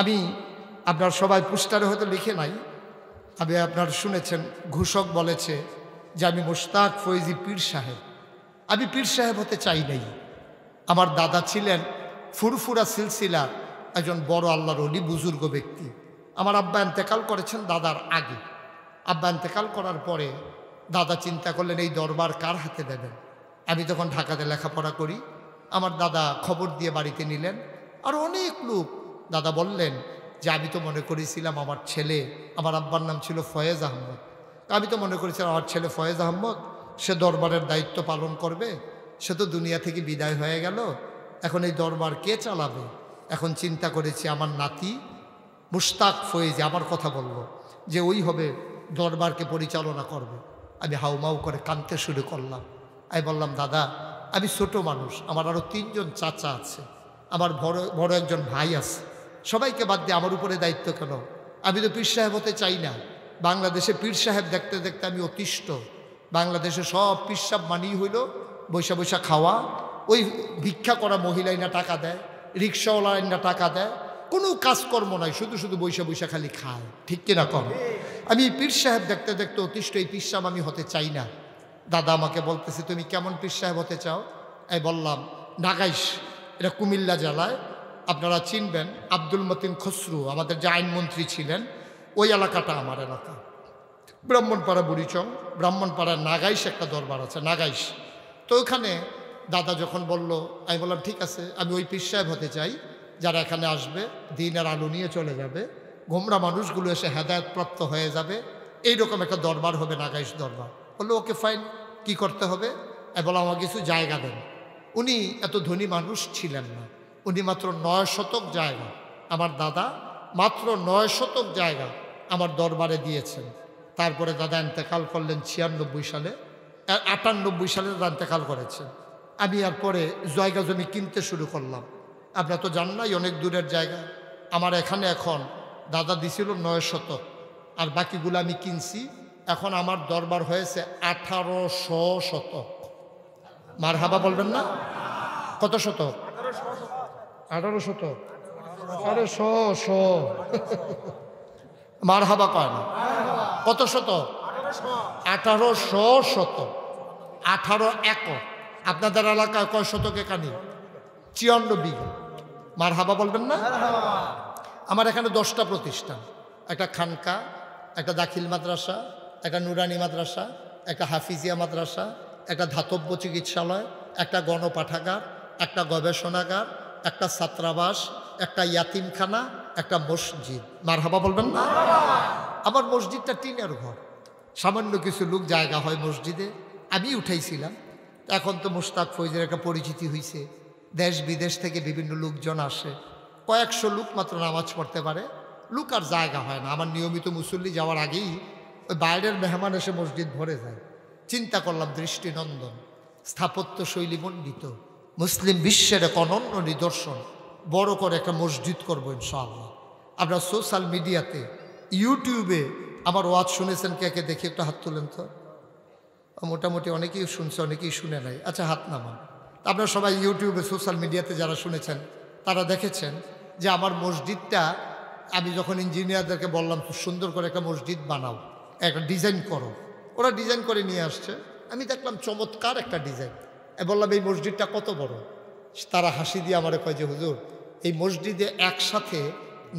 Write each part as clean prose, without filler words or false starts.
আমি আপনার সবাই পোস্টারে হয়তো লিখে নাই, আমি আপনার শুনেছেন ঘোষক বলেছে যে আমি মুশতাক ফৈজি পীর সাহেব। আমি পীর সাহেব হতে চাই নাই। আমার দাদা ছিলেন ফুরফুরা সিলসিলার একজন বড় আল্লাহর ওলি বুজুর্গ ব্যক্তি। আমার আব্বা ইন্তেকাল করেছেন দাদার আগে। আব্বা ইন্তেকাল করার পরে দাদা চিন্তা করলেন এই দরবার কার হাতে দেবেন। আমি তখন ঢাকাতে লেখাপড়া করি। আমার দাদা খবর দিয়ে বাড়িতে নিলেন। আর অনেক লোক দাদা বললেন যে আমি তো মনে করেছিলাম আমার ছেলে, আমার আব্বার নাম ছিল ফয়েজ আহমদ, আমি তো মনে করেছিলাম আমার ছেলে ফয়েজ আহমদ সে দরবারের দায়িত্ব পালন করবে। সে তো দুনিয়া থেকে বিদায় হয়ে গেল, এখন এই দরবার কে চালাবে। এখন চিন্তা করেছি আমার নাতি মুশতাক ফয়েজ আমার কথা বলল যে ওই হবে দরবারকে পরিচালনা করবে। আমি হাউমাউ করে কাঁদতে শুরু করলাম। আমি বললাম দাদা আমি ছোট মানুষ, আমার আরও 3 জন চাচা আছে, আমার বড় একজন ভাই আছে, সবাইকে বাদ দিয়ে আমার উপরে দায়িত্ব কেন? আমি তো পীর সাহেব হতে চাই না। বাংলাদেশে পীর সাহেব দেখতে দেখতে আমি অতিষ্ঠ। বাংলাদেশে সব পীর সাহেব মানেই হইল বৈশা বৈশা খাওয়া, ওই ভিক্ষা করা মহিলাই না টাকা দেয়, রিক্সাওয়ালাই না টাকা দেয়, কোনো কাজকর্ম নাই, শুধু শুধু বৈশা বৈশা খালি খায়। ঠিক কিনা কম? আমি পীর সাহেব দেখতে দেখতে অতিষ্ঠ, এই পীর সাহেব আমি হতে চাই না। দাদা আমাকে বলতেছে তুমি কেমন পীর সাহেব হতে চাও? আমি বললাম নাগাইশ, এটা কুমিল্লা জেলায়, আপনারা চিনবেন আব্দুল মতিন খসরু আমাদের যে আইনমন্ত্রী ছিলেন, ওই এলাকাটা আমার এলাকা। ব্রাহ্মণপাড়া বুড়িচং, ব্রাহ্মণপাড়ার নাগাইশ একটা দরবার আছে, নাগাইশ। তো ওখানে দাদা যখন বলল, আমি বললাম ঠিক আছে, আমি ওই পীর সাহেব হতে চাই যারা এখানে আসবে দিনের আলো নিয়ে চলে যাবে, গোমরা মানুষগুলো এসে হেদায়েতপ্রাপ্ত হয়ে যাবে, এইরকম একটা দরবার হবে নাগাইশ দরবার। বললো ওকে ফাইন, কি করতে হবে? বলো আমার কিছু জায়গা দেন। উনি এত ধনী মানুষ ছিলেন না, উনি মাত্র 9 শতক জায়গা, আমার দাদা মাত্র 9 শতক জায়গা আমার দরবারে দিয়েছেন। তারপরে দাদা ইন্তেকাল করলেন 96 সালে, 98 সালে দাদা ইন্তেকাল করেছেন। আমি এরপরে জায়গা জমি কিনতে শুরু করলাম। আপনারা তো জান নাই অনেক দূরের জায়গা। আমার এখানে এখন দাদা দিছিল 9 শতক, আর বাকিগুলো আমি কিনছি। এখন আমার দরবার হয়েছে 1800 শতক। মারহাবা বলবেন না? কত শতক? 18 শতক। আরে 100 মারহাবা কয় না? কত শতক? 1800 শতক, 18 একর। আপনাদের এলাকায় কয় শতক এখানে? 54 বিঘা। মারহাবা বলবেন না? আমার এখানে 10টা প্রতিষ্ঠান, একটা খানকা, একটা দাখিল মাদ্রাসা, একটা নুরানি মাদ্রাসা, একটা হাফিজিয়া মাদ্রাসা, একটা ধাতব্য চিকিৎসালয়, একটা গণপাঠাগার, একটা গবেষণাগার, একটা ছাত্রাবাস, একটা ইয়াতিমখানা, একটা মসজিদ। মারহাবা বলবেন না? আমার মসজিদটা টিনের ঘর, সামান্য কিছু লোক জায়গা হয় মসজিদে, আমি উঠাইছিলাম। এখন তো মুশতাক ফৈজের একটা পরিচিতি হয়েছে, দেশ বিদেশ থেকে বিভিন্ন লোকজন আসে, কয়েকশো লোক মাত্র নামাজ পড়তে পারে, লোক আর জায়গা হয় না। আমার নিয়মিত মুসল্লি যাওয়ার আগেই ওই বাইরের মেহমান এসে মসজিদ ভরে যায়। চিন্তা করলাম দৃষ্টিনন্দন, স্থাপত্য শৈলী মণ্ডিত, মুসলিম বিশ্বের এক অনন্য নিদর্শন, বড় করে একটা মসজিদ করবো ইনশাআল্লাহ। আপনার সোশ্যাল মিডিয়াতে ইউটিউবে আমার ওয়াজ শুনেছেন, কে কে দেখি একটু হাত তুলেন তো। মোটামুটি অনেকেই শুনছে, অনেকেই শুনে নাই। আচ্ছা হাত নামান। আপনারা সবাই ইউটিউবে সোশ্যাল মিডিয়াতে যারা শুনেছেন তারা দেখেছেন যে আমার মসজিদটা আমি যখন ইঞ্জিনিয়ারদেরকে বললাম খুব সুন্দর করে একটা মসজিদ বানাও, একটা ডিজাইন করো, ওরা ডিজাইন করে নিয়ে আসছে। আমি দেখলাম চমৎকার একটা ডিজাইন। বললাম এই মসজিদটা কত বড়? তারা হাসি দিয়ে আমারে কয় যে হুজুর এই মসজিদে একসাথে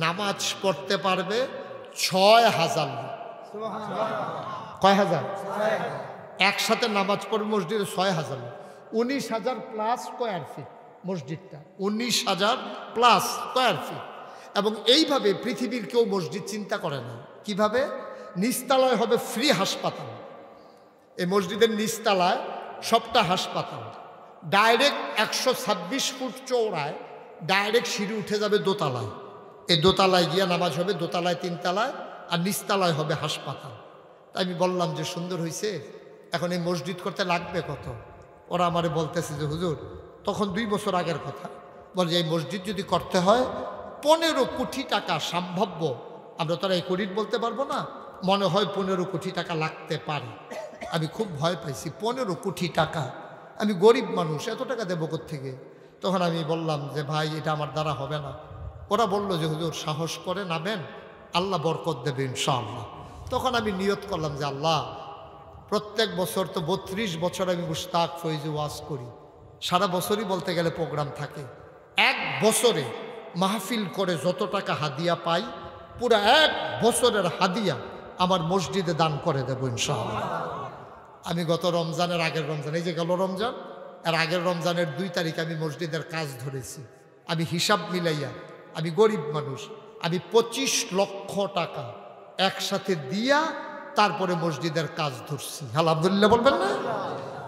নামাজ পড়তে পারবে 6000 লোক। কয় হাজার? একসাথে নামাজ পড়বে মসজিদে 6000 লোক। 19,000 প্লাস স্কোয়ার ফিট মসজিদটা, 19,000 প্লাস স্কোয়ার ফিট। এবং এইভাবে পৃথিবীর কেউ মসজিদ চিন্তা করে না। কিভাবে? নিচতলায় হবে ফ্রি হাসপাতাল, এই মসজিদের নিচতলায় সবটা হাসপাতাল, ডাইরেক্ট 126 ফুট চৌড়ায় ডাইরেক্ট সিঁড়ি উঠে যাবে দোতলায়। এই দোতলায় গিয়ে নামাজ হবে, দোতলায় 3 তলায়, আর নিচতলায় হবে হাসপাতাল। তাই আমি বললাম যে সুন্দর হয়েছে, এখন এই মসজিদ করতে লাগবে কত? ওরা আমারে বলতেছে যে হুজুর, তখন 2 বছর আগের কথা, বলে যে এই মসজিদ যদি করতে হয় 15 কোটি টাকা সম্ভাব্য। আমরা তো আর এই কোটি বলতে পারবো না, মনে হয় 15 কোটি টাকা লাগতে পারে। আমি খুব ভয় পাইছি, 15 কোটি টাকা, আমি গরিব মানুষ, এত টাকা দেবো কোত্থেকে? তখন আমি বললাম যে ভাই এটা আমার দ্বারা হবে না। ওরা বলল যে হুজুর সাহস করে নামেন, আল্লাহ বরকত দেবে ইনশাআল্লাহ। তখন আমি নিয়ত করলাম যে আল্লাহ, প্রত্যেক বছর তো 32 বছর আমি মুশতাক ফয়েজি ওয়াজ করি, সারা বছরই বলতে গেলে প্রোগ্রাম থাকে। এক বছরে মাহফিল করে যত টাকা হাদিয়া পাই, পুরো এক বছরের হাদিয়া আমার মসজিদে দান করে দেব ইনশাআল্লাহ। আমি গত রমজানের আগের রমজান, এই যে গেল রমজান, আর আগের রমজানের 2 তারিখ আমি মসজিদের কাজ ধরেছি। আমি হিসাব মিলাইয়া, আমি গরিব মানুষ, আমি 25 লক্ষ টাকা একসাথে দিয়া তারপরে মসজিদের কাজ ধরছি। আলহামদুলিল্লাহ বলবেন না?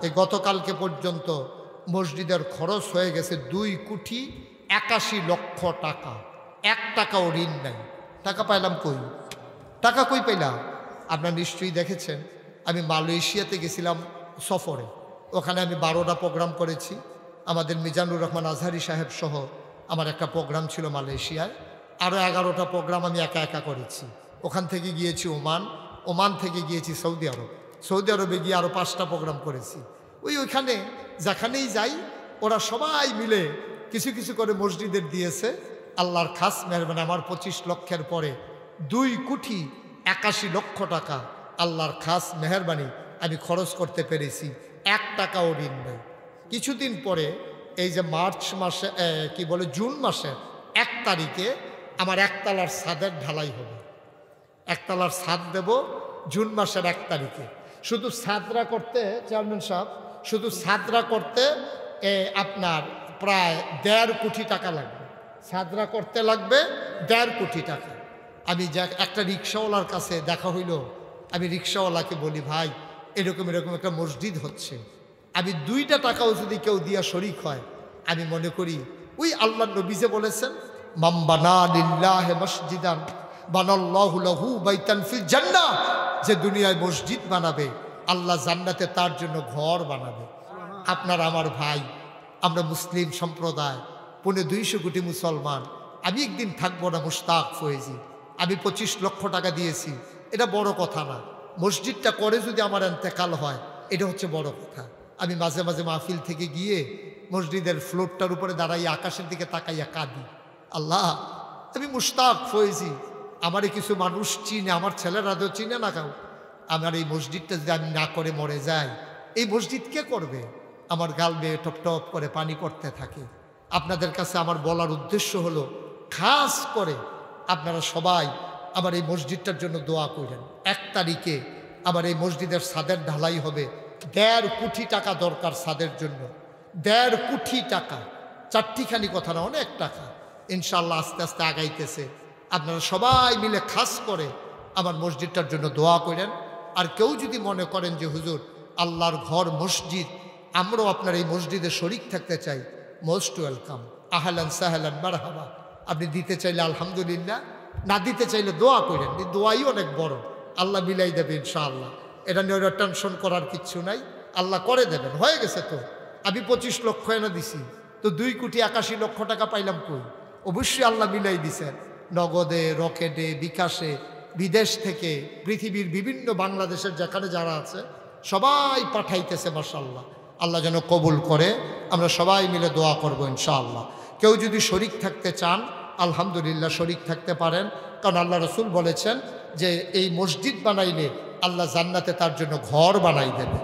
এই গতকালকে পর্যন্ত মসজিদের খরচ হয়ে গেছে 2,81,00,000 টাকা। 1 টাকাও ঋণ নাই। টাকা পাইলাম কই? টাকা কই পাইলাম? আপনারা নিশ্চয়ই দেখেছেন, আমি মালয়েশিয়াতে গেছিলাম সফরে। ওখানে আমি 12টা প্রোগ্রাম করেছি। আমাদের মিজানুর রহমান আজহারি সাহেব সহ আমার একটা প্রোগ্রাম ছিল মালয়েশিয়ায়। আরও 11টা প্রোগ্রাম আমি একা একা করেছি। ওখান থেকে গিয়েছি ওমান, ওমান থেকে গিয়েছি সৌদি আরব, সৌদি আরবে গিয়ে আরও 5টা প্রোগ্রাম করেছি। ওইখানে যেখানেই যাই ওরা সবাই মিলে কিছু কিছু করে মসজিদের দিয়েছে। আল্লাহর খাস মেহরবানি আমার 25 লক্ষের পরে 2,81,00,000 টাকা আল্লাহর খাস মেহরবানি আমি খরচ করতে পেরেছি। 1 টাকাও ঋণ নেই। কিছুদিন পরে এই যে মার্চ মাসে জুন মাসের 1 তারিখে আমার 1 তলার ছাদের ঢালাই হবে। 1 তলার ছাদ দেব জুন মাসের 1 তারিখে। শুধু ছাদরা করতে, চেয়ারম্যান সাহেব, শুধু ছাদরা করতে আপনার প্রায় 1.5 কোটি টাকা লাগবে। ছাদরা করতে লাগবে 1.5 কোটি টাকা। আমি একটা রিক্সাওয়ালার কাছে দেখা হইল, আমি রিক্সাওয়ালাকে বলি, ভাই এরকম একটা মসজিদ হচ্ছে, আমি 2টা টাকাও যদি কেউ দিয়া শরিক হয়, আমি মনে করি ওই আল্লাহর নবী যে বলেছেন, মান বানা লিল্লাহি মসজিদান বানাল্লাহু লাহু বাইতান ফিল জান্নাহ, যে দুনিয়ায় মসজিদ বানাবে আল্লাহ জান্নাতে তার জন্য ঘর বানাবে। আপনার আমার ভাই, আমরা মুসলিম সম্প্রদায়, 250 কোটি মুসলমান। আমি একদিন থাকবো না মুশতাক ফয়েজি। আমি 25 লক্ষ টাকা দিয়েছি, এটা বড় কথা না। মসজিদটা করে যদি আমার ইন্তেকাল হয়, এটা হচ্ছে বড় কথা। আমি মাঝে মাঝে মাহফিল থেকে গিয়ে মসজিদের ফ্লোরটার উপরে দাঁড়াইয়া আকাশের দিকে তাকাইয়া কাঁদি, আল্লাহ আমি মুশতাক ফয়েজি, আমারে কিছু মানুষ চিনে, আমার ছেলেরাও চিনে না কাউ, আমার এই মসজিদটা যদি আমি না করে মরে যাই, এই মসজিদ কে করবে? আমার গাল বেয়ে টপ টপ করে পানি পড়তে থাকে। আপনাদের কাছে আমার বলার উদ্দেশ্য হলো, খাস করে আপনারা সবাই আমার এই মসজিদটার জন্য দোয়া করেন। 1 তারিখে আমার এই মসজিদের ছাদের ঢালাই হবে। 1.5 কোটি টাকা দরকার ছাদের জন্য। 1.5 কোটি টাকা, 4টিখানি কথা না, অনেক টাকা। ইনশাআল্লাহ আস্তে আস্তে আগাইতেছে। আপনারা সবাই মিলে খাস করে আমার মসজিদটার জন্য দোয়া করেন। আর কেউ যদি মনে করেন যে হুজুর আল্লাহর ঘর মসজিদ, আমরাও আপনার এই মসজিদে শরিক থাকতে চাই, মোস্ট ওয়েলকাম, আহলান সাহলান মারহাবা। আপনি দিতে চাইলে আলহামদুলিল্লাহ, না দিতে চাইলে দোয়া করেন। এই দোয়াই অনেক বড়, আল্লাহ মিলাই দেবে ইনশাআল্লাহ। এটা নিয়ে টেনশন করার কিচ্ছু নাই, আল্লাহ করে দেবেন। হয়ে গেছে তো, আমি 25 লক্ষ এনে দিছি, তো 2,81,00,000 টাকা পাইলাম কই? অবশ্যই আল্লাহ মিলাই দিছেন, নগদে, রকেটে, বিকাশে, বিদেশ থেকে, পৃথিবীর বিভিন্ন বাংলাদেশের যেখানে যারা আছে সবাই পাঠাইতেছে। মাশাআল্লাহ, আল্লাহ যেন কবুল করে। আমরা সবাই মিলে দোয়া করব ইনশাআল্লাহ। কেউ যদি শরিক থাকতে চান, আলহামদুলিল্লাহ শরিক থাকতে পারেন। কারণ আল্লাহ রসুল বলেছেন যে এই মসজিদ বানাইলে আল্লাহ জান্নাতে তার জন্য ঘর বানাই দেবে।